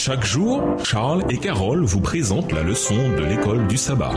Chaque jour, Charles et Carole vous présentent la leçon de l'école du sabbat.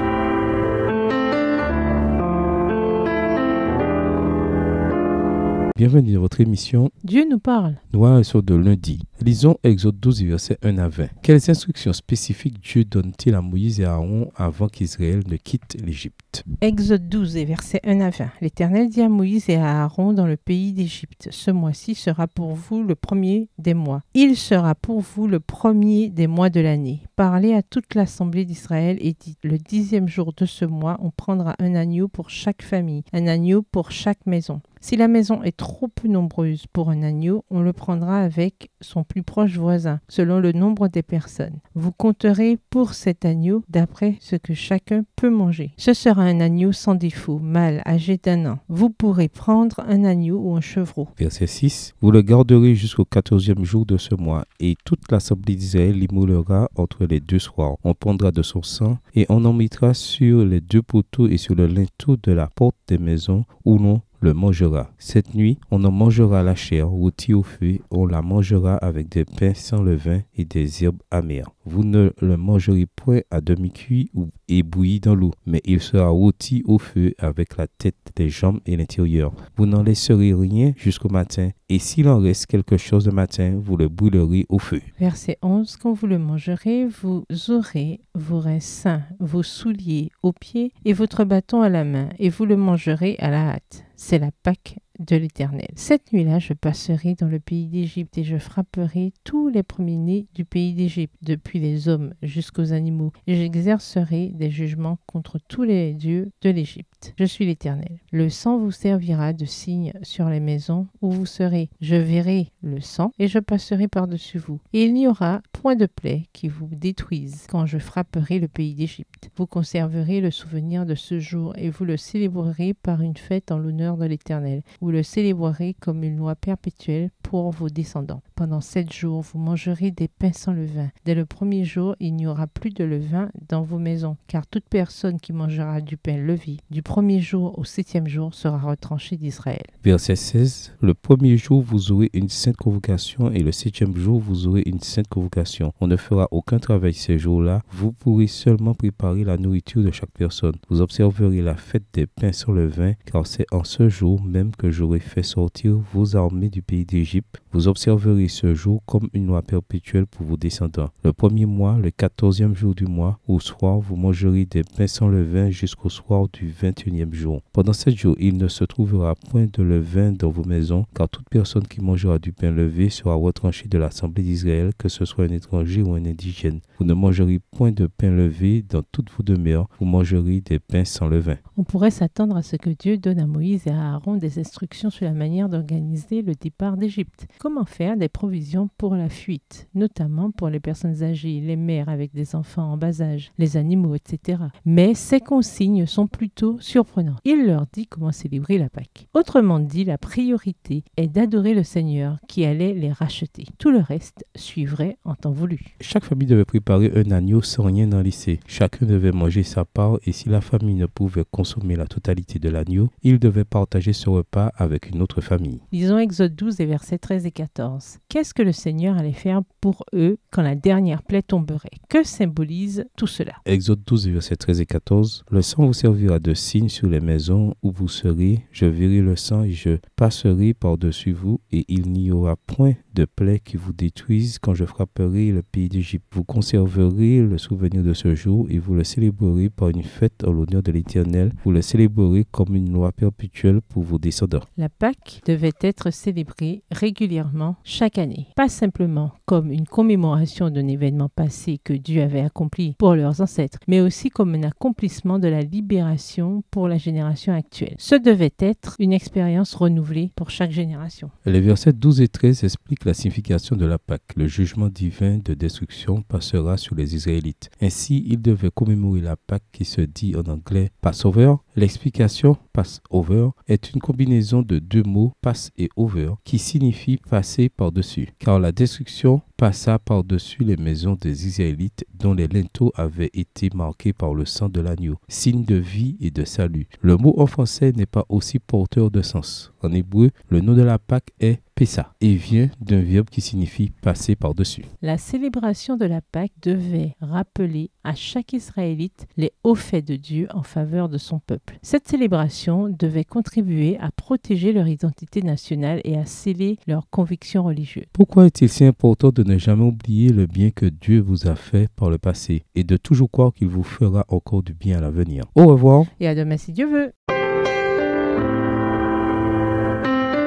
Bienvenue dans votre émission Dieu nous parle. Noir et sur de lundi. Lisons Exode 12, versets 1 à 20. Quelles instructions spécifiques Dieu donne-t-il à Moïse et à Aaron avant qu'Israël ne quitte l'Égypte? Exode 12 et versets 1 à 20. L'Éternel dit à Moïse et à Aaron dans le pays d'Égypte: Ce mois-ci sera pour vous le premier des mois. Il sera pour vous le premier des mois de l'année. Parlez à toute l'assemblée d'Israël et dites: Le 10e jour de ce mois, on prendra un agneau pour chaque famille, un agneau pour chaque maison. Si la maison est trop peu nombreuse pour un agneau, on le prendra avec son plus proche voisin, selon le nombre des personnes. Vous compterez pour cet agneau d'après ce que chacun peut manger. Ce sera un agneau sans défaut, mâle, âgé d'1 an. Vous pourrez prendre un agneau ou un chevreau. Verset 6. Vous le garderez jusqu'au 14e jour de ce mois, et toute l'assemblée d'Israël l'immolera entre les deux soirs. On prendra de son sang, et on en mettra sur les deux poteaux et sur le linteau de la porte des maisons où l'on le mangera. Cette nuit, on en mangera la chair rôtie au feu, on la mangera avec des pains sans levain et des herbes amères. Vous ne le mangerez point à demi-cuit ou ébouilli dans l'eau, mais il sera rôti au feu avec la tête, les jambes et l'intérieur. Vous n'en laisserez rien jusqu'au matin, et s'il en reste quelque chose le matin, vous le brûlerez au feu. Verset 11. Quand vous le mangerez, vous aurez vos reins sains, vos souliers aux pieds et votre bâton à la main, et vous le mangerez à la hâte. C'est la Pâque de l'Éternel. Cette nuit-là, je passerai dans le pays d'Égypte et je frapperai tous les premiers-nés du pays d'Égypte, depuis les hommes jusqu'aux animaux, et j'exercerai des jugements contre tous les dieux de l'Égypte. Je suis l'Éternel. Le sang vous servira de signe sur les maisons où vous serez. Je verrai le sang et je passerai par-dessus vous. Et il n'y aura point de plaie qui vous détruise quand je frapperai le pays d'Égypte. Vous conserverez le souvenir de ce jour et vous le célébrerez par une fête en l'honneur de l'Éternel. Vous le célébrerez comme une loi perpétuelle pour vos descendants. Pendant 7 jours, vous mangerez des pains sans levain. Dès le premier jour, il n'y aura plus de levain dans vos maisons, car toute personne qui mangera du pain levé du premier jour au 7e jour sera retranchée d'Israël. Verset 16. Le premier jour, vous aurez une sainte convocation, et le 7e jour, vous aurez une sainte convocation. On ne fera aucun travail ces jours-là. Vous pourrez seulement préparer la nourriture de chaque personne. Vous observerez la fête des pains sans levain, car c'est en ce jour même que j'aurai fait sortir vos armées du pays d'Égypte. Vous observerez ce jour comme une loi perpétuelle pour vos descendants. Le premier mois, le 14e jour du mois, au soir, vous mangerez des pains sans levain jusqu'au soir du 21e jour. Pendant 7 jours, il ne se trouvera point de levain dans vos maisons, car toute personne qui mangera du pain levé sera retranchée de l'assemblée d'Israël, que ce soit un étranger ou un indigène. Vous ne mangerez point de pain levé dans toutes vos demeures, vous mangerez des pains sans levain. On pourrait s'attendre à ce que Dieu donne à Moïse et à Aaron des instructions sur la manière d'organiser le départ d'Égypte. Comment faire des provisions pour la fuite, notamment pour les personnes âgées, les mères avec des enfants en bas âge, les animaux, etc. Mais ces consignes sont plutôt surprenantes. Il leur dit comment célébrer la Pâque. Autrement dit, la priorité est d'adorer le Seigneur qui allait les racheter. Tout le reste suivrait en temps voulu. Chaque famille devait préparer un agneau sans rien en laisser. Chacun devait manger sa part, et si la famille ne pouvait consommer la totalité de l'agneau, il devait partager ce repas avec une autre famille. Lisons Exode 12 et versets 13 et 14. Qu'est-ce que le Seigneur allait faire pour eux quand la dernière plaie tomberait? Que symbolise tout cela? Exode 12, versets 13 et 14. Le sang vous servira de signe sur les maisons où vous serez. Je verrai le sang et je passerai par-dessus vous, et il n'y aura point de plaie qui vous détruise quand je frapperai le pays d'Égypte. Vous conserverez le souvenir de ce jour et vous le célébrerez par une fête en l'honneur de l'Éternel. Vous le célébrerez comme une loi perpétuelle pour vos descendants. La Pâque devait être célébrée régulièrement chaque année, pas simplement comme une commémoration d'un événement passé que Dieu avait accompli pour leurs ancêtres, mais aussi comme un accomplissement de la libération pour la génération actuelle. Ce devait être une expérience renouvelée pour chaque génération. Les versets 12 et 13 expliquent la signification de la Pâque. Le jugement divin de destruction passera sur les Israélites. Ainsi, ils devaient commémorer la Pâque qui se dit en anglais Passover. L'explication Passover est une combinaison de deux mots, pass et over, qui signifie passer par-dessus. Car la destruction passa par-dessus les maisons des Israélites dont les linteaux avaient été marqués par le sang de l'agneau, signe de vie et de salut. Le mot en français n'est pas aussi porteur de sens. En hébreu, le nom de la Pâque est Pessa et vient d'un verbe qui signifie passer par-dessus. La célébration de la Pâque devait rappeler à chaque Israélite les hauts faits de Dieu en faveur de son peuple. Cette célébration devait contribuer à protéger leur identité nationale et à sceller leurs convictions religieuses. Pourquoi est-il si important de ne jamais oublier le bien que Dieu vous a fait par le passé et de toujours croire qu'il vous fera encore du bien à l'avenir? Au revoir. Et à demain si Dieu veut.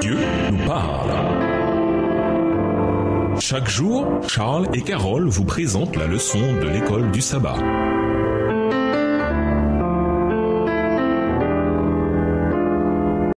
Dieu nous parle. Chaque jour, Charles et Carole vous présentent la leçon de l'école du sabbat.